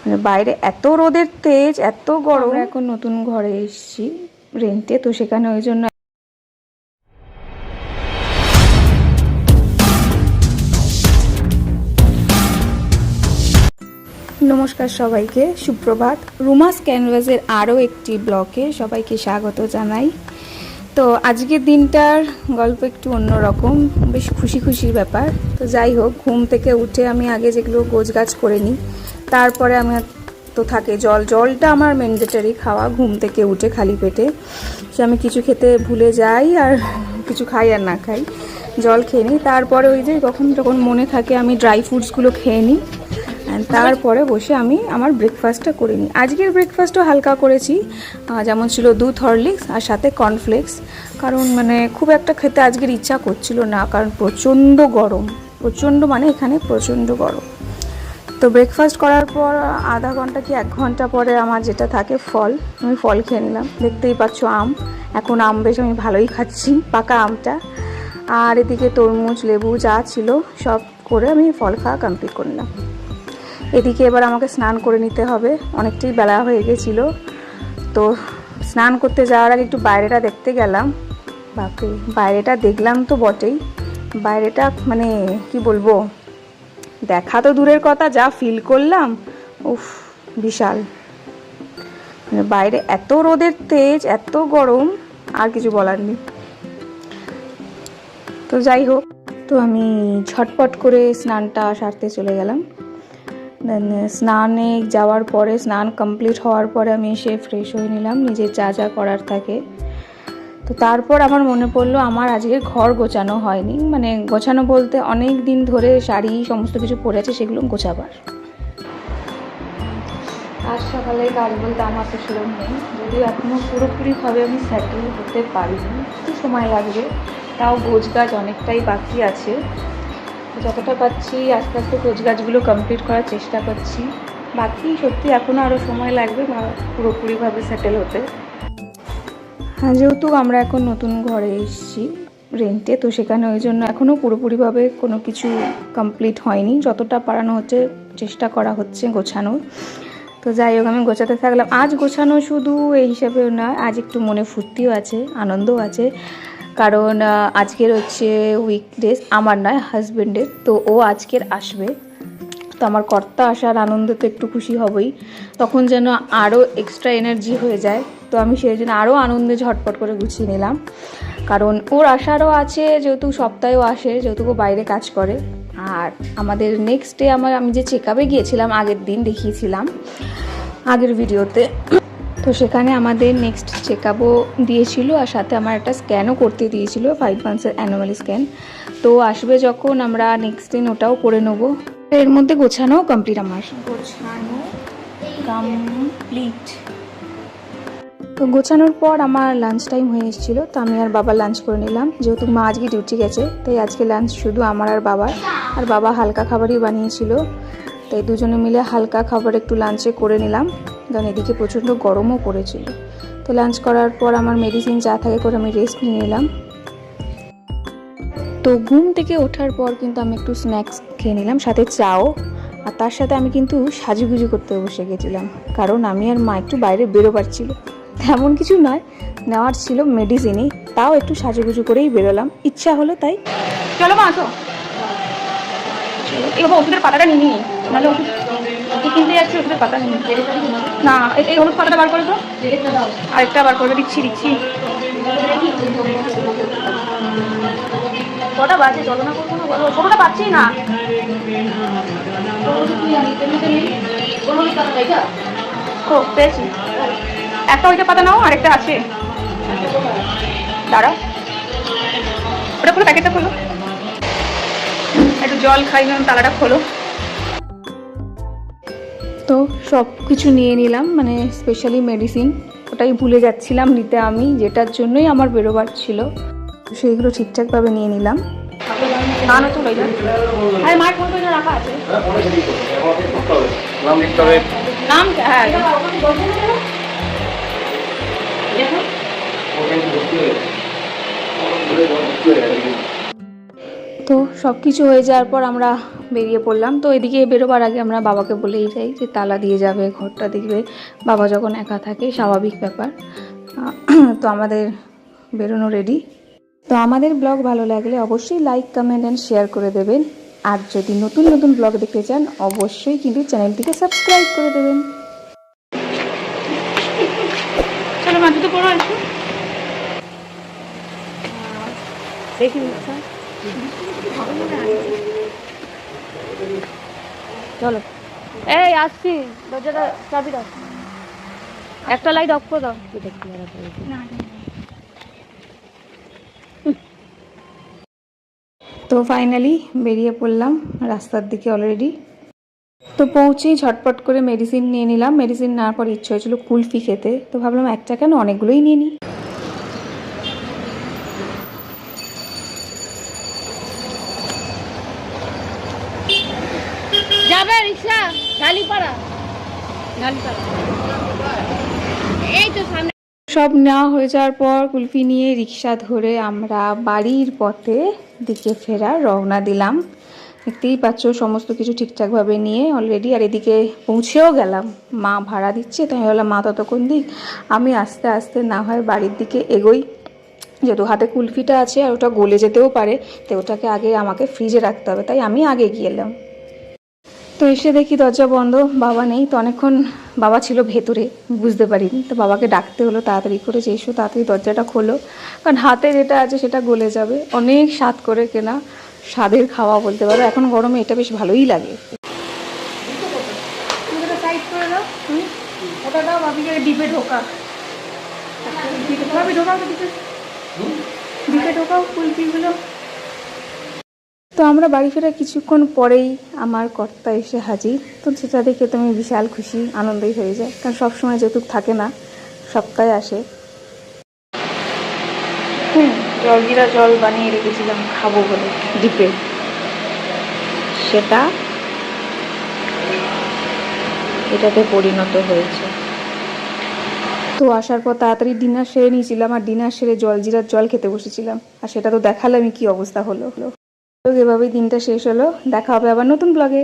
মানে বাইরে এত রোদের তেজ, এত গরম। এখন নতুন ঘরে এসেছি রেন্টে, তো সেখানে ওই জন্য। নমস্কার সবাইকে, সুপ্রভাত। রুমাস ক্যানভাসের আরও একটি ব্লকে সবাইকে স্বাগত জানাই। তো আজকের দিনটার গল্প একটু অন্যরকম, বেশ খুশি খুশির ব্যাপার। তো যাই হোক, ঘুম থেকে উঠে আমি আগে যেগুলো গোছগাছ করে নিই, তারপরে আমি তো থাকে জলটা আমার ম্যান্ডেটরি খাওয়া ঘুম থেকে উঠে খালি পেটে। সে আমি কিছু খেতে ভুলে যাই আর কিছু খাই আর না খাই, জল খেয়ে নিই। তারপরে ওই যে যখন মনে থাকে আমি ড্রাই ফ্রুটসগুলো খেয়ে নিই, তারপরে বসে আমি আমার ব্রেকফাস্টটা করে নিই। আজকের ব্রেকফাস্টও হালকা করেছি, যেমন ছিল দুধ, হরলিক্স আর সাথে কর্নফ্লেক্স। কারণ মানে খুব একটা খেতে আজকের ইচ্ছা করছিল না, কারণ প্রচণ্ড গরম, প্রচণ্ড মানে এখানে প্রচণ্ড গরম। তো ব্রেকফাস্ট করার পর আধা ঘন্টা কি 1 ঘন্টা পরে আমার যেটা থাকে ফল, আমি ফল খেয়ে নিলাম। দেখতেই পাচ্ছ আম, এখন আম বেশ আমি ভালোই খাচ্ছি, পাকা আমটা। আর এদিকে তরমুজ, লেবু যা ছিল সব করে আমি ফল খাওয়া কমপ্লিট করলাম। এদিকে এবার আমাকে স্নান করে নিতে হবে, অনেকটাই বেলা হয়ে গেছিলো। তো স্নান করতে যাওয়ার আগে একটু বাইরেটা দেখতে গেলাম। বাপরে, বাইরেটা দেখলাম তো বটেই, বাইরেটা মানে কি বলবো, দেখা তো দূরের কথা, যা ফিল করলাম উফ, বিশাল। মানে বাইরে এত রোদের তেজ, এত গরম, আর কিছু বলার নেই। তো যাই হোক, তো আমি ঝটপট করে স্নানটা সারতে চলে গেলাম। দেন স্নানে যাওয়ার পরে, স্নান কমপ্লিট হওয়ার পরে আমি এসে ফ্রেশ হয়ে নিলাম, নিজের যা যা করার থাকে। তো তারপর আমার মনে পড়লো আমার আজকে ঘর গোছানো হয়নি, মানে গোছানো বলতে অনেক দিন ধরে শাড়ি সমস্ত কিছু পরে আছে, সেগুলো গোছাবার। আজ সকালে কাজ বলতে আমার তো সেরকম নেই, যদিও এখনও পুরোপুরিভাবে আমি সেটেল হতে পারিনি, একটু সময় লাগবে। তাও গোছগাছ অনেকটাই বাকি আছে, যতটা পাচ্ছি আস্তে আস্তে গোছগাছগুলো কমপ্লিট করার চেষ্টা করছি। বাকি সত্যি এখনও আরও সময় লাগবে পুরোপুরিভাবে সেটেল হতে। হ্যাঁ, যেহেতু আমরা এখন নতুন ঘরে এসেছি রেন্টে, তো সেখানে ওই জন্য এখনও পুরোপুরিভাবে কোনো কিছু কমপ্লিট হয়নি, যতটা পারানো হচ্ছে চেষ্টা করা হচ্ছে গোছানো। তো যাই হোক, আমি গোছাতে থাকলাম। আজ গোছানো শুধু এই হিসাবেও নয়, আজ একটু মনে ফুর্তিও আছে, আনন্দও আছে। কারণ আজকের হচ্ছে উইকডেজ, আমার নয় হাজব্যান্ডের, তো ও আজকের আসবে। তো আমার কর্তা আসার আনন্দ তো একটু খুশি হবই, তখন যেন আরও এক্সট্রা এনার্জি হয়ে যায়। তো আমি সেই জন্য আরও আনন্দে ঝটপট করে গুছিয়ে নিলাম, কারণ ওর আসারও আছে, যেহেতু সপ্তাহেও আসে, যেহেতু ও বাইরে কাজ করে। আর আমাদের নেক্সট ডে আমি যে চেক আপে গিয়েছিলাম, আগের দিন দেখিয়েছিলাম আগের ভিডিওতে, তো সেখানে আমাদের নেক্সট চেক আপও দিয়েছিল, আর সাথে আমার একটা স্ক্যানও করতে দিয়েছিল, 5 মান্থসের অ্যানুয়াল স্ক্যান। তো আসবে যখন, আমরা নেক্সট দিন ওটাও করে নেবো। এর মধ্যে গোছানো কমপ্লিট, আমার গোছানো কমপ্লিট। তো গোছানোর পর আমার লাঞ্চ টাইম হয়ে এসেছিলো, তো আমি আর বাবা লাঞ্চ করে নিলাম। যেহেতু মা আজকে ডিউটি গেছে, তাই আজকে লাঞ্চ শুধু আমার আর বাবার। আর বাবা হালকা খাবারই বানিয়েছিল, তাই দুজনে মিলে হালকা খাবার একটু লাঞ্চে করে নিলাম। কারণ এদিকে প্রচণ্ড গরমও পড়েছিল। তো লাঞ্চ করার পর আমার মেডিসিন যা থাকে করে আমি রেস্ট নিয়ে নিলাম। তো ঘুম থেকে ওঠার পর কিন্তু আমি একটু স্ন্যাক্স খেয়ে নিলাম, সাথে চাও। আর তার সাথে আমি কিন্তু সাজুগুজু করতে বসে গেছিলাম, কারণ আমি আর মা একটু বাইরে বেরোবার ছিল, তেমন কিছু নয়, নেওয়ার ছিল মেডিসিনই, তাও একটু সাজুগুজু করেই বেরোলাম, ইচ্ছা হলো তাই। চলো মা, আসো। এই বাবা, ওষুধের পাতাটা নিয়ে নিই, নাহলে ওষুধ কিনতে যাচ্ছি, ওষুধের পাতা নিয়ে না। এই হলুদ পাতাটা বার করে তো, আরেকটা বার করে দিচ্ছি। কটা বাজে, চলো না করবো না, বলো, ছোটটা পাচ্ছি না। ও পেয়েছি, একটা ওইটা পাতা নাও, আরেকটা আছে, দাঁড়াও, ওটা খোলো, প্যাকেটটা খোলো, একটু জল খাই, তালাটা খোলো। তো সব কিছু নিয়ে নিলাম, মানে স্পেশালি মেডিসিন, ওটাই ভুলে যাচ্ছিলাম নিতে আমি, যেটার জন্যই আমার বেরোবার ছিল, সেইগুলো ঠিকঠাকভাবে নিয়ে নিলাম। নাম রাখা আছে, নাম হ্যাঁ। তো তো সব কিছু হয়ে যাওয়ার পর আমরা বেরিয়ে পড়লাম। তো এদিকে বেরোবার আগে আমরা বাবাকে বলেই যাই যে তালা দিয়ে যাবে, ঘরটা দেখবে। বাবা যখন একা থাকে স্বাভাবিক ব্যাপার। তো আমাদের বেরোনো রেডি। তো আমাদের ব্লগ ভালো লাগলে অবশ্যই লাইক, কমেন্ট অ্যান্ড শেয়ার করে দেবেন। আর যদি নতুন নতুন ব্লগ দেখতে চান অবশ্যই কিন্তু চ্যানেলটিকে সাবস্ক্রাইব করে দেবেন। চলো মাটিতে পড়ো একটু দেখি। চলো এই আসছি, দরজাটা চাবি দাও, একটা লাইট অফ করে দাও। তো ফাইনালি বেরিয়ে পড়লাম রাস্তার দিকে অলরেডি। তো পৌঁছেই ঝটপট করে মেডিসিন নিয়ে নিলাম। মেডিসিন নেওয়ার পর ইচ্ছে হয়েছিল কুলফি খেতে, তো ভাবলাম একটা কেন অনেকগুলোই নিয়ে নিই। যাবে রিক্সা ঢালিপাড়া, এই তো সামনে। সব নেওয়া হয়ে যাওয়ার পর কুলফি নিয়ে রিক্সা ধরে আমরা বাড়ির পথে দিকে ফেরা রওনা দিলাম। দেখতেই পাচ্ছ সমস্ত কিছু ঠিকঠাকভাবে নিয়ে অলরেডি। আর এদিকে পৌঁছেও গেলাম, মা ভাড়া দিচ্ছে। তাই ভাবলাম মা ততক্ষণ দিক, আমি আস্তে আস্তে না হয় বাড়ির দিকে এগোই। যেহেতু হাতে কুলফিটা আছে আর ওটা গলে যেতেও পারে, তো ওটাকে আগে আমাকে ফ্রিজে রাখতে হবে, তাই আমি আগে গিয়ে এলাম। তো এসে দেখি দরজা বন্ধ, বাবা নেই। তো অনেকক্ষণ বাবা ছিল ভেতরে, বুঝতে পারিনি। তো বাবাকে ডাকতে হলো তাড়াতাড়ি করে যে এসো তাড়াতাড়ি দরজাটা খোলো, কারণ হাতে যেটা আছে সেটা গলে যাবে। অনেক স্বাদ করে কেনা, স্বাদের খাওয়া বলতে পারো। এখন গরমে এটা বেশ ভালোই লাগে। সাইড করে দাও, ওটা দাও ভাবিকে ডিপে ঢোকা, ভাবি ঢোকাও ডিপে ঢোকাও কুলফিগুলো। তো আমরা বাড়ি ফেরার কিছুক্ষণ পরেই আমার কর্তা এসে হাজির। তো সেটা দেখে তো আমি বিশাল খুশি, আনন্দই হয়ে যায়, কারণ সবসময় যৌতুক থাকে না, সপ্তাহে আসে। জলজিরা জল বানিয়ে রেখেছিলাম খাবো বলে ডিপে, সেটা এটাতে পরিণত হয়েছে। তো আসার পর তাড়াতাড়ি ডিনার সেরে নিয়েছিলাম, আর ডিনার সেরে জলজিরার জল খেতে বসেছিলাম। আর সেটা তো দেখালামই কি অবস্থা হলো। তো এভাবেই দিনটা শেষ হলো। দেখা হবে আবার নতুন ব্লগে।